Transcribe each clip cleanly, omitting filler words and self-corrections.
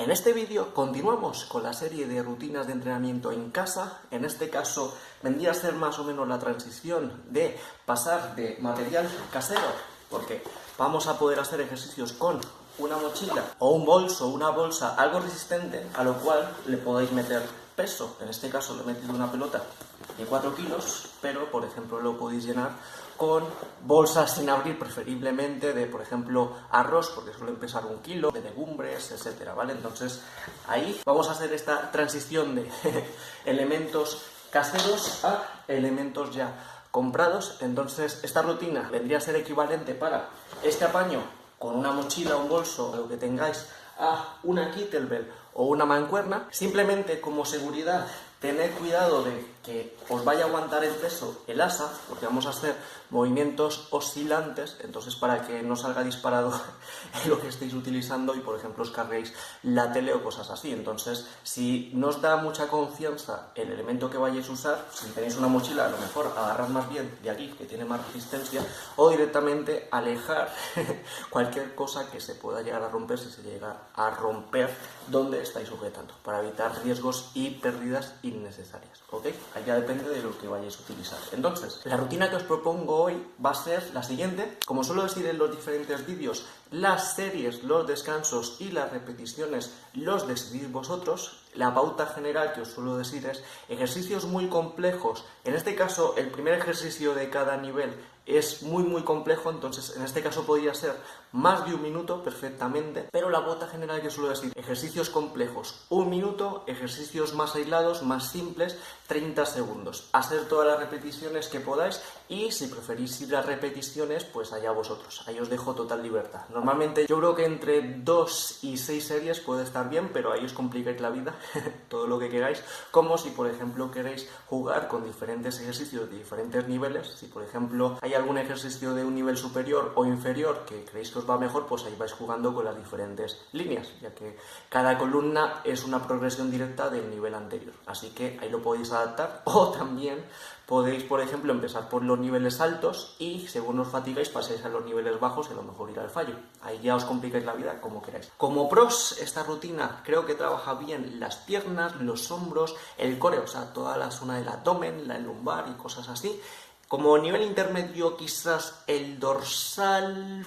En este vídeo continuamos con la serie de rutinas de entrenamiento en casa. En este caso vendría a ser más o menos la transición de pasar de material casero, porque vamos a poder hacer ejercicios con una mochila o un bolso, una bolsa algo resistente, a lo cual le podéis meter peso. En este caso le he metido una pelota de 4 kilos, pero por ejemplo lo podéis llenar con bolsas sin abrir, preferiblemente de, por ejemplo, arroz, porque suelen pesar 1 kilo, de legumbres, etcétera, ¿vale? Entonces ahí vamos a hacer esta transición de elementos caseros a elementos ya comprados. Entonces esta rutina vendría a ser equivalente para este apaño con una mochila, un bolso, lo que tengáis, a una kettlebell o una mancuerna. Simplemente como seguridad, tened cuidado de que os vaya a aguantar el peso el asa, porque vamos a hacer movimientos oscilantes, entonces para que no salga disparado lo que estéis utilizando y por ejemplo os carguéis la tele o cosas así. Entonces, si no os da mucha confianza el elemento que vayáis a usar, si tenéis una mochila, a lo mejor agarrad más bien de aquí, que tiene más resistencia, o directamente alejar cualquier cosa que se pueda llegar a romper, si se llega a romper donde estáis sujetando, para evitar riesgos y pérdidas innecesarias, ¿ok? Ahí ya depende de lo que vayáis a utilizar. Entonces, la rutina que os propongo hoy va a ser la siguiente. Como suelo decir en los diferentes vídeos, las series, los descansos y las repeticiones los decidís vosotros. La pauta general que os suelo decir es ejercicios muy complejos. En este caso, el primer ejercicio de cada nivel es muy complejo, entonces en este caso podría ser más de 1 minuto perfectamente, pero la pauta general que suelo decir, ejercicios complejos 1 minuto, ejercicios más aislados, más simples 30 segundos. Hacer todas las repeticiones que podáis y si preferís ir a repeticiones, pues allá vosotros, ahí os dejo total libertad. Normalmente yo creo que entre 2 y 6 series puede estar bien, pero ahí os complicáis la vida todo lo que queráis, como si por ejemplo queréis jugar con diferentes ejercicios de diferentes niveles. Si por ejemplo hay algún ejercicio de un nivel superior o inferior que creéis que os va mejor, pues ahí vais jugando con las diferentes líneas, ya que cada columna es una progresión directa del nivel anterior, así que ahí lo podéis adaptar. O también podéis, por ejemplo, empezar por los niveles altos y según os fatigáis pasáis a los niveles bajos y a lo mejor ir al fallo. Ahí ya os complicáis la vida como queráis. Como pros, esta rutina creo que trabaja bien las piernas, los hombros, el core, o sea, toda la zona del abdomen, la lumbar y cosas así. Como nivel intermedio, quizás el dorsal,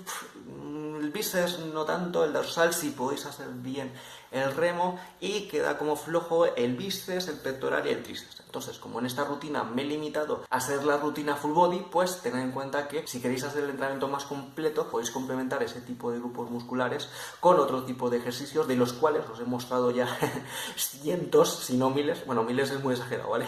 el bíceps no tanto, el dorsal si podéis hacer bien el remo, y queda como flojo el bíceps, el pectoral y el tríceps. Entonces, como en esta rutina me he limitado a hacer la rutina full body, pues tened en cuenta que si queréis hacer el entrenamiento más completo, podéis complementar ese tipo de grupos musculares con otro tipo de ejercicios, de los cuales os he mostrado ya cientos, si no miles, bueno, miles es muy exagerado, ¿vale?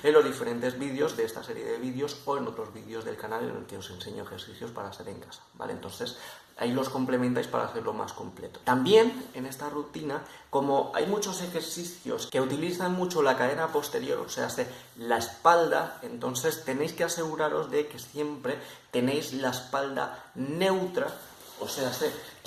En los diferentes vídeos de esta serie de vídeos o en otros vídeos del canal en el que os enseño ejercicios para hacer en casa, ¿vale? Entonces, ahí los complementáis para hacerlo más completo. También en esta rutina, como hay muchos ejercicios que utilizan mucho la cadena posterior, o sea, la espalda, entonces tenéis que aseguraros de que siempre tenéis la espalda neutra, o sea,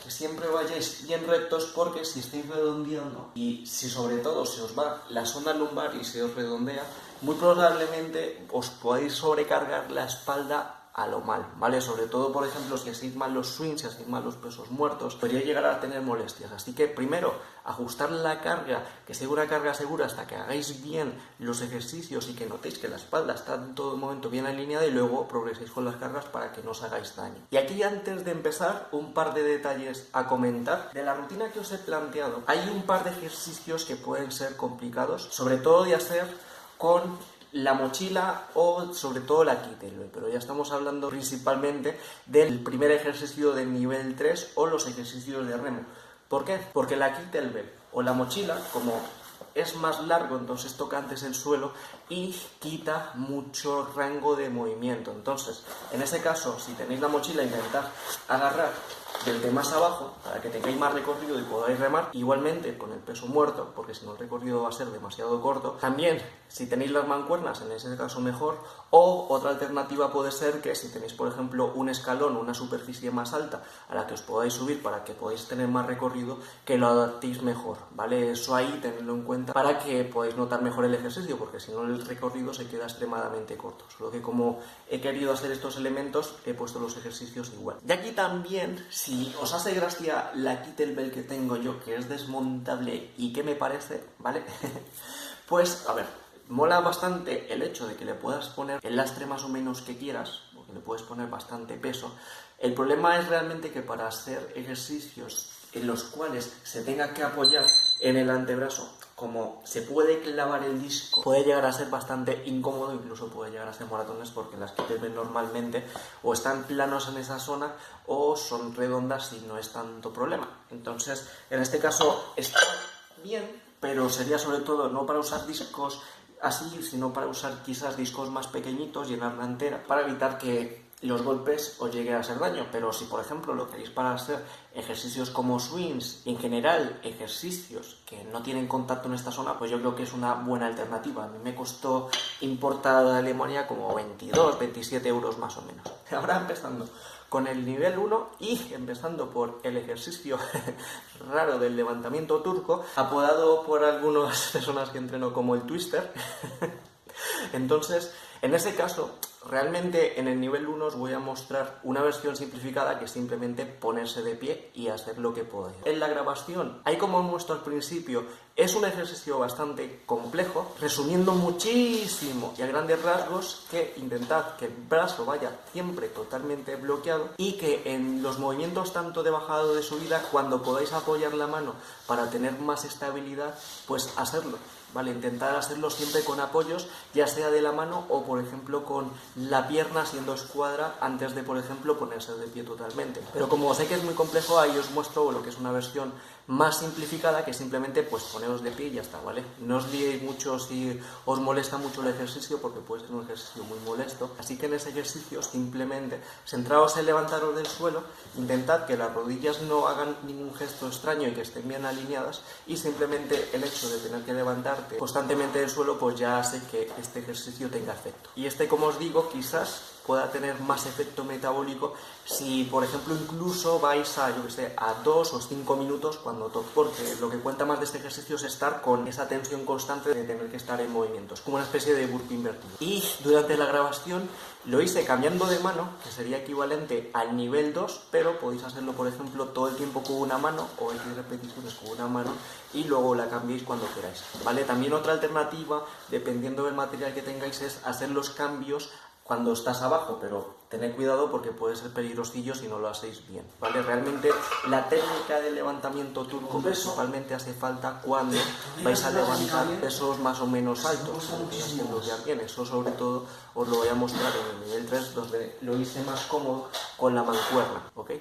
que siempre vayáis bien rectos, porque si estáis redondeando y si sobre todo se os va la zona lumbar y se os redondea, muy probablemente os podéis sobrecargar la espalda a lo mal, ¿vale? Sobre todo, por ejemplo, si hacéis mal los swings, si hacéis mal los pesos muertos, podría llegar a tener molestias. Así que primero, ajustar la carga, que sea una carga segura hasta que hagáis bien los ejercicios y que notéis que la espalda está en todo momento bien alineada, y luego progreséis con las cargas para que no os hagáis daño. Y aquí, antes de empezar, un par de detalles a comentar. De la rutina que os he planteado, hay un par de ejercicios que pueden ser complicados, sobre todo de hacer con la mochila o sobre todo la kettlebell, pero ya estamos hablando principalmente del primer ejercicio del nivel 3 o los ejercicios de remo. ¿Por qué? Porque la kettlebell o la mochila, como es más largo, entonces toca antes el suelo y quita mucho rango de movimiento. Entonces, en ese caso, si tenéis la mochila, intentad agarrar desde más abajo para que tengáis más recorrido y podáis remar, igualmente con el peso muerto, porque si no el recorrido va a ser demasiado corto. También, si tenéis las mancuernas, en ese caso mejor. O otra alternativa puede ser que si tenéis, por ejemplo, un escalón o una superficie más alta a la que os podáis subir para que podáis tener más recorrido, que lo adaptéis mejor, ¿vale? Eso ahí tenedlo en cuenta levantar para que podáis notar mejor el ejercicio, porque si no el recorrido se queda extremadamente corto. Solo que como he querido hacer estos elementos, he puesto los ejercicios igual. Y aquí también, si os hace gracia la kettlebell que tengo yo, que es desmontable y que me parece, ¿vale? Pues, a ver, mola bastante el hecho de que le puedas poner el lastre más o menos que quieras, porque le puedes poner bastante peso. El problema es realmente que para hacer ejercicios en los cuales se tenga que apoyar en el antebrazo, como se puede clavar el disco, puede llegar a ser bastante incómodo, incluso puede llegar a ser moratones, porque las kettlebell normalmente o están planos en esa zona o son redondas y no es tanto problema. Entonces, en este caso está bien, pero sería sobre todo no para usar discos así, sino para usar quizás discos más pequeñitos, llenarla entera, para evitar que los golpes os lleguen a hacer daño. Pero si por ejemplo lo queréis para hacer ejercicios como swings, en general ejercicios que no tienen contacto en esta zona, pues yo creo que es una buena alternativa. A mí me costó importada de Alemania como 22, 27 euros más o menos. Ahora empezando con el nivel 1 y empezando por el ejercicio raro del levantamiento turco, apodado por algunas personas que entreno como el twister. Entonces, en ese caso, realmente en el nivel 1 os voy a mostrar una versión simplificada, que es simplemente ponerse de pie y hacer lo que podáis. En la grabación, ahí como os muestro al principio, es un ejercicio bastante complejo, resumiendo muchísimo y a grandes rasgos, que intentad que el brazo vaya siempre totalmente bloqueado y que en los movimientos tanto de bajada o de subida, cuando podáis apoyar la mano para tener más estabilidad, pues hacerlo. ¿Vale? Intentar hacerlo siempre con apoyos, ya sea de la mano o, por ejemplo, con la pierna siendo escuadra antes de, por ejemplo, ponerse de pie totalmente. Pero como sé que es muy complejo, ahí os muestro lo que es una versión más simplificada, que simplemente pues poneros de pie y ya está, ¿vale? No os liéis mucho si os molesta mucho el ejercicio, porque puede ser un ejercicio muy molesto. Así que en ese ejercicio simplemente centraos en levantaros del suelo, intentad que las rodillas no hagan ningún gesto extraño y que estén bien alineadas, y simplemente el hecho de tener que levantarte constantemente del suelo pues ya hace que este ejercicio tenga efecto. Y este, como os digo, quizás pueda tener más efecto metabólico si, por ejemplo, incluso vais a, yo que sé, a 2 o 5 minutos cuando toque, porque lo que cuenta más de este ejercicio es estar con esa tensión constante de tener que estar en movimientos, como una especie de burpee invertido. Y durante la grabación lo hice cambiando de mano, que sería equivalente al nivel 2, pero podéis hacerlo, por ejemplo, todo el tiempo con una mano o X repeticiones con una mano y luego la cambiéis cuando queráis, ¿vale? También otra alternativa, dependiendo del material que tengáis, es hacer los cambios cuando estás abajo, pero tened cuidado porque puede ser peligrosillo si no lo hacéis bien, ¿vale? Realmente la técnica del levantamiento turco principalmente hace falta cuando vais a levantar pesos más o menos altos, haciendo ya bien. Eso sobre todo os lo voy a mostrar en el nivel 3, donde lo hice más cómodo con la mancuerna, ¿ok?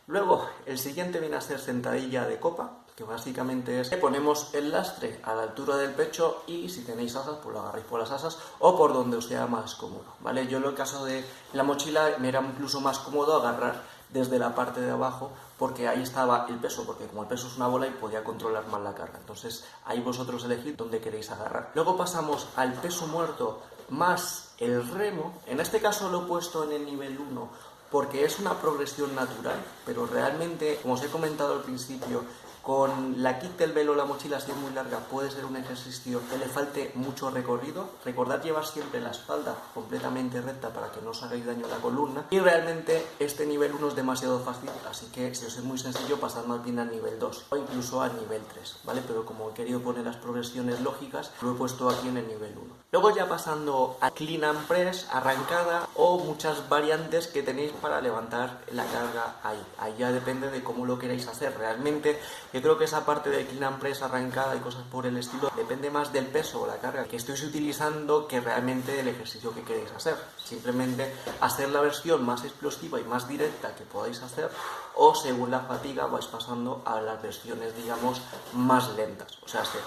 Luego, el siguiente viene a ser sentadilla de copa, que básicamente es que ponemos el lastre a la altura del pecho y si tenéis asas, pues lo agarráis por las asas o por donde os sea más cómodo, ¿vale? Yo en el caso de la mochila me era incluso más cómodo agarrar desde la parte de abajo, porque ahí estaba el peso, porque como el peso es una bola y podía controlar más la carga. Entonces ahí vosotros elegid dónde queréis agarrar. Luego pasamos al peso muerto más el remo. En este caso lo he puesto en el nivel 1 porque es una progresión natural, pero realmente, como os he comentado al principio, con la kettlebell o la mochila si es muy larga puede ser un ejercicio que le falte mucho recorrido. Recordad llevar siempre la espalda completamente recta para que no os hagáis daño a la columna. Y realmente este nivel 1 es demasiado fácil, así que si os es muy sencillo pasad más bien al nivel 2 o incluso al nivel 3, ¿vale? Pero como he querido poner las progresiones lógicas, lo he puesto aquí en el nivel 1. Luego ya pasando a clean and press, arrancada o muchas variantes que tenéis para levantar la carga ahí. Ahí ya depende de cómo lo queráis hacer. Realmente yo creo que esa parte de clean and press, arrancada y cosas por el estilo, depende más del peso o la carga que estéis utilizando que realmente del ejercicio que queréis hacer. Simplemente hacer la versión más explosiva y más directa que podáis hacer, o según la fatiga vais pasando a las versiones, digamos, más lentas. O sea, si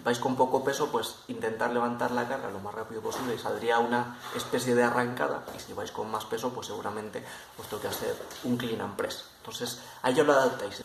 vais con poco peso, pues intentar levantar la carga lo más rápido posible y saldría una especie de arrancada, y si vais con más peso, pues seguramente os toque hacer un clean and press. Entonces, ahí os lo adaptáis.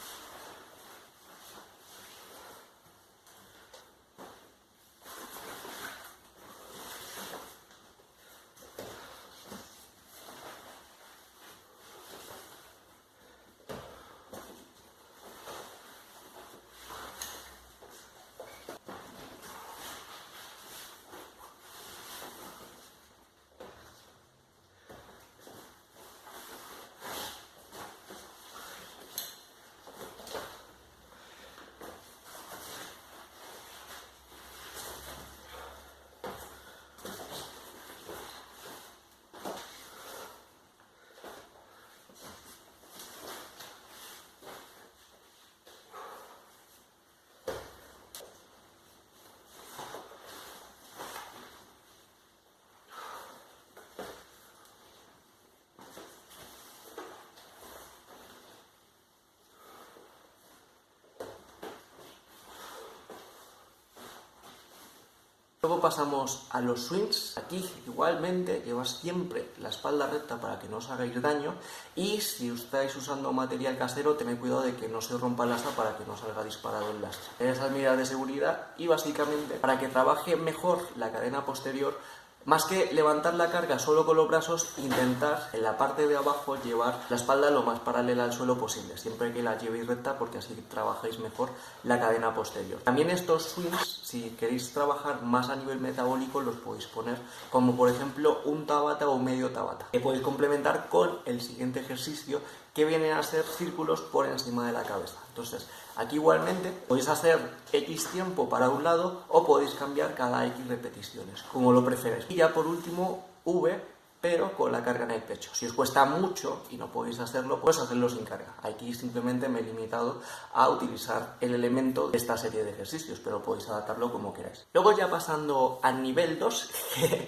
Luego pasamos a los swings. Aquí igualmente llevas siempre la espalda recta para que no os hagáis daño, y si estáis usando material casero, tened cuidado de que no se rompa el asa para que no salga disparado el lastre. Esas medidas de seguridad, y básicamente para que trabaje mejor la cadena posterior, más que levantar la carga solo con los brazos, intentar en la parte de abajo llevar la espalda lo más paralela al suelo posible, siempre que la llevéis recta, porque así trabajáis mejor la cadena posterior. También estos swings, si queréis trabajar más a nivel metabólico, los podéis poner como por ejemplo un tabata o medio tabata, que podéis complementar con el siguiente ejercicio, que vienen a ser círculos por encima de la cabeza. Entonces, aquí igualmente podéis hacer X tiempo para un lado o podéis cambiar cada X repeticiones, como lo preferáis. Y ya por último, V, pero con la carga en el pecho. Si os cuesta mucho y no podéis hacerlo, pues hacerlo sin carga. Aquí simplemente me he limitado a utilizar el elemento de esta serie de ejercicios, pero podéis adaptarlo como queráis. Luego, ya pasando al nivel 2,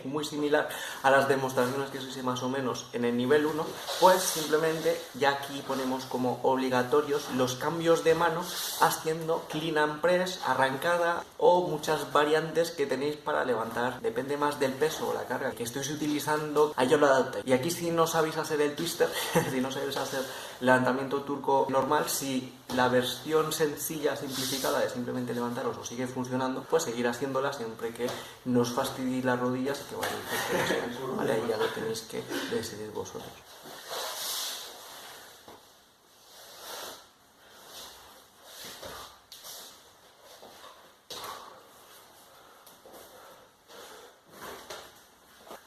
muy similar a las demostraciones que os hice más o menos en el nivel 1, pues simplemente ya aquí ponemos como obligatorios los cambios de mano haciendo clean and press, arrancada o muchas variantes que tenéis para levantar. Depende más del peso o la carga que estéis utilizando, a ello lo adaptáis. Y aquí, si no sabéis hacer el twister, si no sabéis hacer levantamiento turco normal, si la versión sencilla, simplificada de simplemente levantaros os sigue funcionando, pues seguir haciéndola siempre que no os fastidiéis las rodillas y que vayáis, ¿vale? Ahí ya lo tenéis que decidir vosotros.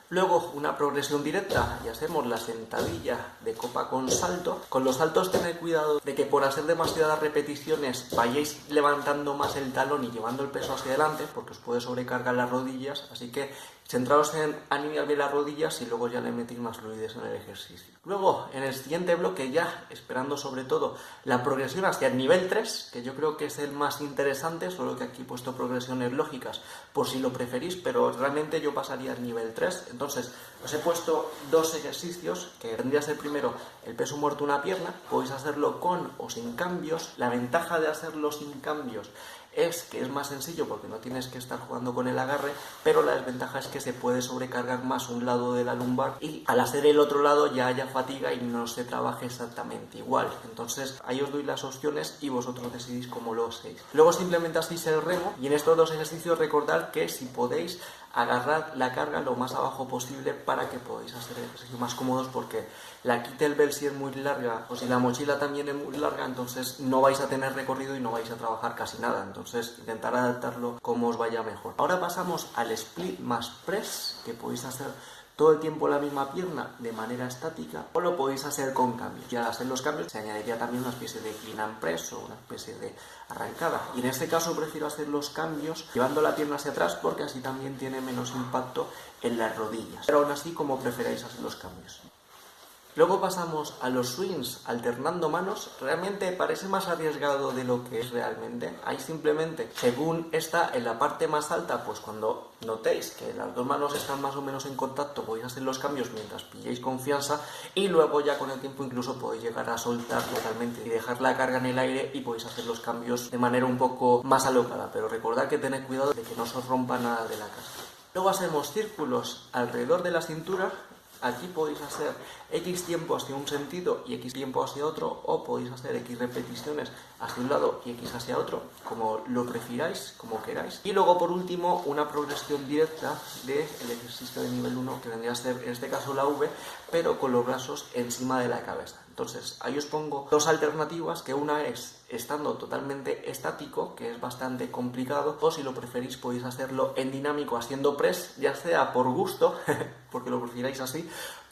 Luego, una progresión directa, y hacemos la sentadilla de copa con salto. Con los saltos tened cuidado de que por hacer demasiadas repeticiones vayáis levantando más el talón y llevando el peso hacia adelante, porque os puede sobrecargar las rodillas, así que centraos en alinear bien las rodillas y luego ya le metéis más fluidez en el ejercicio. Luego, en el siguiente bloque, ya esperando sobre todo la progresión hacia el nivel 3, que yo creo que es el más interesante, solo que aquí he puesto progresiones lógicas por si lo preferís, pero realmente yo pasaría al nivel 3. Entonces, os he puesto dos ejercicios, que tendría que ser primero el peso muerto una pierna. Podéis hacerlo con o sin cambios. La ventaja de hacerlo sin cambios es que es más sencillo porque no tienes que estar jugando con el agarre, pero la desventaja es que se puede sobrecargar más un lado de la lumbar y al hacer el otro lado ya haya fatiga y no se trabaje exactamente igual. Entonces ahí os doy las opciones y vosotros decidís cómo lo hacéis. Luego simplemente hacéis el remo, y en estos dos ejercicios recordad que si podéis agarrad la carga lo más abajo posible para que podáis hacer ejercicios más cómodos, porque la kettlebell, si es muy larga o si la mochila también es muy larga, entonces no vais a tener recorrido y no vais a trabajar casi nada. Entonces intentar adaptarlo como os vaya mejor. Ahora pasamos al split más press, que podéis hacer todo el tiempo la misma pierna de manera estática, o lo podéis hacer con cambios. Y al hacer los cambios se añadiría también una especie de clean and press o una especie de arrancada. Y en este caso prefiero hacer los cambios llevando la pierna hacia atrás, porque así también tiene menos impacto en las rodillas. Pero aún así, como preferáis hacer los cambios. Luego pasamos a los swings alternando manos. Realmente parece más arriesgado de lo que es realmente. Ahí simplemente, según está en la parte más alta, pues cuando notéis que las dos manos están más o menos en contacto, podéis hacer los cambios mientras pilléis confianza, y luego ya con el tiempo incluso podéis llegar a soltar totalmente y dejar la carga en el aire, y podéis hacer los cambios de manera un poco más alocada. Pero recordad que tened cuidado de que no se os rompa nada de la carga. Luego hacemos círculos alrededor de la cintura. Aquí podéis hacer X tiempo hacia un sentido y X tiempo hacia otro, o podéis hacer X repeticiones hacia un lado y X hacia otro, como lo prefiráis, como queráis. Y luego, por último, una progresión directa del ejercicio de nivel 1, que vendría a ser en este caso la V, pero con los brazos encima de la cabeza. Entonces, ahí os pongo dos alternativas, que una es estando totalmente estático, que es bastante complicado, o si lo preferís podéis hacerlo en dinámico haciendo press, ya sea por gusto, porque lo prefiráis así,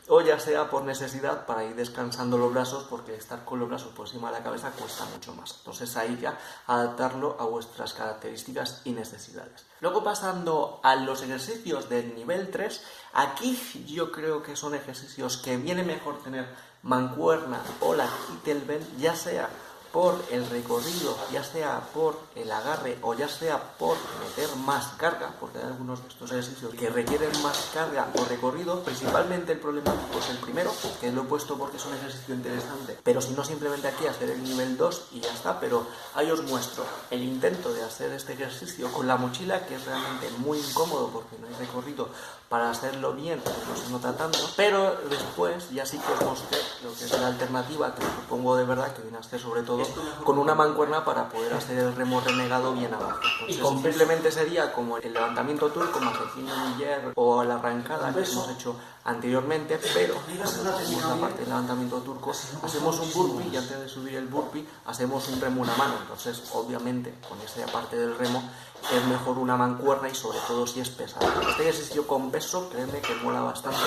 o ya sea por necesidad para ir descansando los brazos, porque estar con los brazos por encima de la cabeza cuesta mucho más. Entonces ahí ya adaptarlo a vuestras características y necesidades. Luego, pasando a los ejercicios del nivel 3, aquí yo creo que son ejercicios que viene mejor tener mancuerna o la kettlebell, ya sea por el recorrido, ya sea por el agarre o ya sea por meter más carga, porque hay algunos de estos ejercicios que requieren más carga o recorrido. Principalmente el problema es el primero, que lo he puesto porque es un ejercicio interesante, pero si no, simplemente aquí hacer el nivel 2 y ya está. Pero ahí os muestro el intento de hacer este ejercicio con la mochila, que es realmente muy incómodo porque no hay recorrido para hacerlo bien, pues no se nota tanto, pero después ya sí que os mostré lo que es la alternativa, que propongo de verdad, que viene a ser sobre todo con una mancuerna para poder hacer el remo renegado bien abajo. Entonces simplemente sería como el levantamiento turco más el finisher o la arrancada que hemos hecho anteriormente, pero cuando hacemos la parte del levantamiento turco hacemos un burpee y antes de subir el burpee hacemos un remo una mano. Entonces obviamente con esa parte del remo es mejor una mancuerna, y sobre todo si es pesado. Este ejercicio con peso, créeme que mola bastante,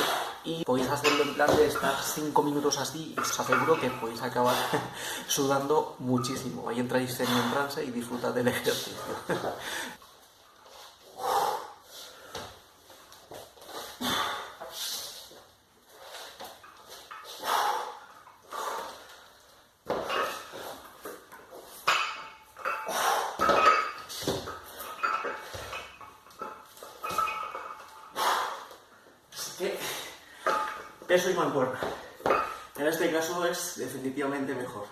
y podéis hacerlo en plan de estar 5 minutos así y os aseguro que podéis acabar sudando muchísimo. Ahí entráis en un trance y disfrutad del ejercicio. Peso y mancuerna. En este caso es definitivamente mejor.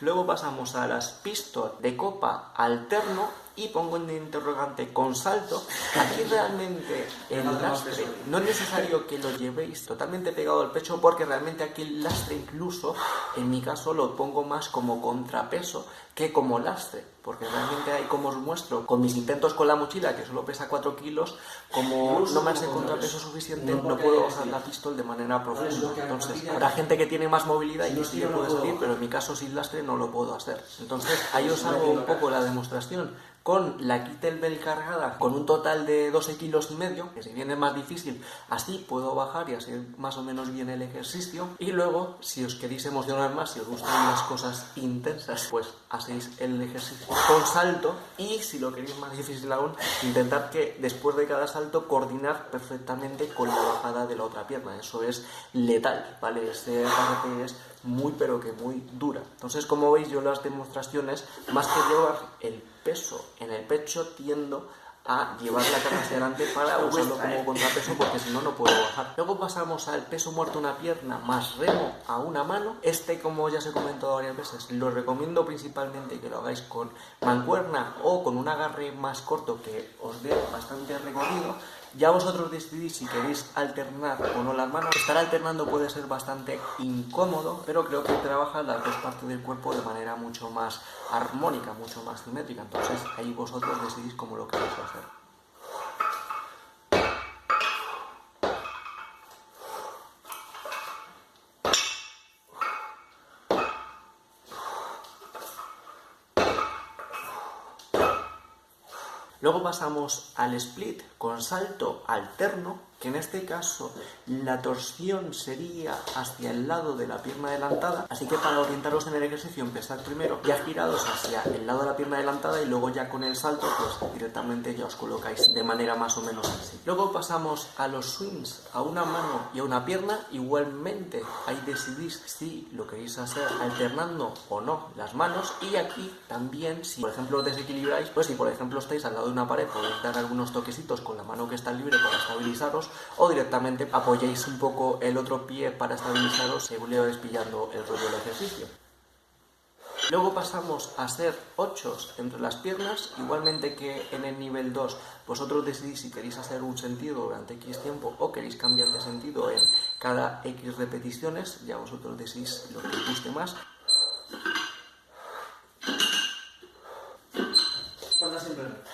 Luego pasamos a las pistol de copa alterno y pongo en interrogante con salto. Aquí realmente el lastre no es necesario que lo llevéis totalmente pegado al pecho, porque realmente aquí el lastre, incluso en mi caso, lo pongo más como contrapeso que como lastre, porque realmente ahí, como os muestro con mis intentos con la mochila, que solo pesa 4 kilos, como no me hace contrapeso suficiente, no puedo bajar la pistol de manera profunda. Entonces habrá gente que tiene más movilidad y que sí le puede salir, pero en mi caso sin lastre no lo puedo hacer. Entonces ahí os hago un poco la demostración con la kettlebell cargada con un total de 12,5 kilos, que si bien es más difícil, así puedo bajar y hacer más o menos bien el ejercicio. Y luego, si os queréis emocionar más, si os gustan las cosas intensas, pues hacéis el ejercicio con salto, y si lo queréis más difícil aún, intentad que después de cada salto coordinar perfectamente con la bajada de la otra pierna. Eso es letal, ¿vale? Este parte es muy pero que muy dura. Entonces, como veis, yo las demostraciones, más que llevar el peso en el pecho, tiendo a llevar la carga hacia adelante para usarlo como contrapeso, porque si no, no puedo bajar. Luego pasamos al peso muerto una pierna más remo a una mano. Este, como ya os he comentado varias veces, lo recomiendo principalmente que lo hagáis con mancuerna o con un agarre más corto que os dé bastante recorrido. Ya vosotros decidís si queréis alternar o no las manos. Estar alternando puede ser bastante incómodo, pero creo que trabaja las dos partes del cuerpo de manera mucho más armónica, mucho más simétrica. Entonces ahí vosotros decidís cómo lo queréis hacer. Luego pasamos al split con salto alterno, que en este caso la torsión sería hacia el lado de la pierna adelantada, así que para orientaros en el ejercicio, empezad primero ya girados hacia el lado de la pierna adelantada, y luego ya con el salto pues directamente ya os colocáis de manera más o menos así. Luego pasamos a los swings a una mano y a una pierna. Igualmente ahí decidís si lo queréis hacer alternando o no las manos, y aquí también, si por ejemplo os desequilibráis, pues si por ejemplo estáis al lado de una pared, podéis dar algunos toquecitos con la mano que está libre para estabilizaros, o directamente apoyáis un poco el otro pie para estabilizaros según le vais pillando el rollo del ejercicio. Luego pasamos a hacer 8 entre las piernas, igualmente que en el nivel 2. Vosotros decidís si queréis hacer un sentido durante X tiempo o queréis cambiar de sentido en cada X repeticiones, ya vosotros decidís lo que os guste más.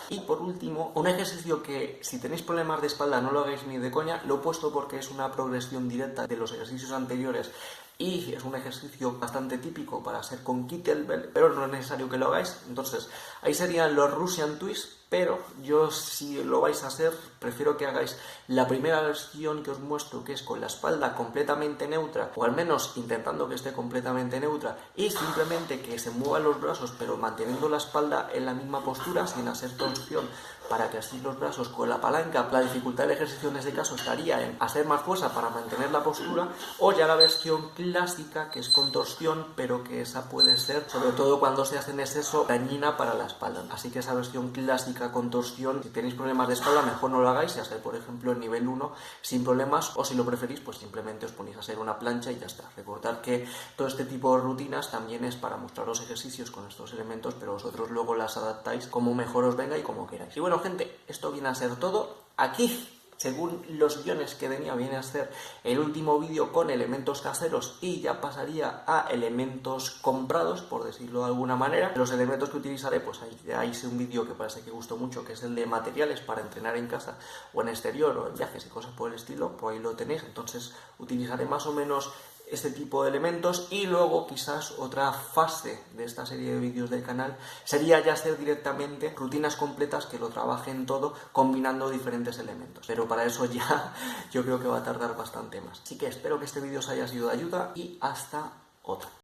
Y por último, un ejercicio que si tenéis problemas de espalda no lo hagáis ni de coña. Lo he puesto porque es una progresión directa de los ejercicios anteriores y es un ejercicio bastante típico para hacer con kettlebell, pero no es necesario que lo hagáis. Entonces ahí serían los Russian Twists, pero yo, si lo vais a hacer, prefiero que hagáis la primera versión que os muestro, que es con la espalda completamente neutra, o al menos intentando que esté completamente neutra, y simplemente que se muevan los brazos pero manteniendo la espalda en la misma postura sin hacer torsión para que así los brazos con la palanca, la dificultad del ejercicio en este caso estaría en hacer más fuerza para mantener la postura, o ya la versión clásica, que es con torsión, pero que esa puede ser, sobre todo cuando se hace en exceso, dañina para la espalda. Así que esa versión clásica con torsión, si tenéis problemas de espalda, mejor no lo hagáis y hacer, por ejemplo, el nivel 1 sin problemas, o si lo preferís, pues simplemente os ponéis a hacer una plancha y ya está. Recordad que todo este tipo de rutinas también es para mostrar los ejercicios con estos elementos, pero vosotros luego las adaptáis como mejor os venga y como queráis. Y bueno, gente, esto viene a ser todo. Aquí, según los guiones que tenía, viene a ser el último vídeo con elementos caseros y ya pasaría a elementos comprados, por decirlo de alguna manera. Los elementos que utilizaré, pues ahí hice un vídeo que parece que gustó mucho, que es el de materiales para entrenar en casa o en exterior o en viajes y cosas por el estilo, por ahí lo tenéis. Entonces utilizaré más o menos este tipo de elementos, y luego quizás otra fase de esta serie de vídeos del canal sería ya hacer directamente rutinas completas que lo trabajen todo combinando diferentes elementos, pero para eso ya yo creo que va a tardar bastante más. Así que espero que este vídeo os haya sido de ayuda y hasta otra.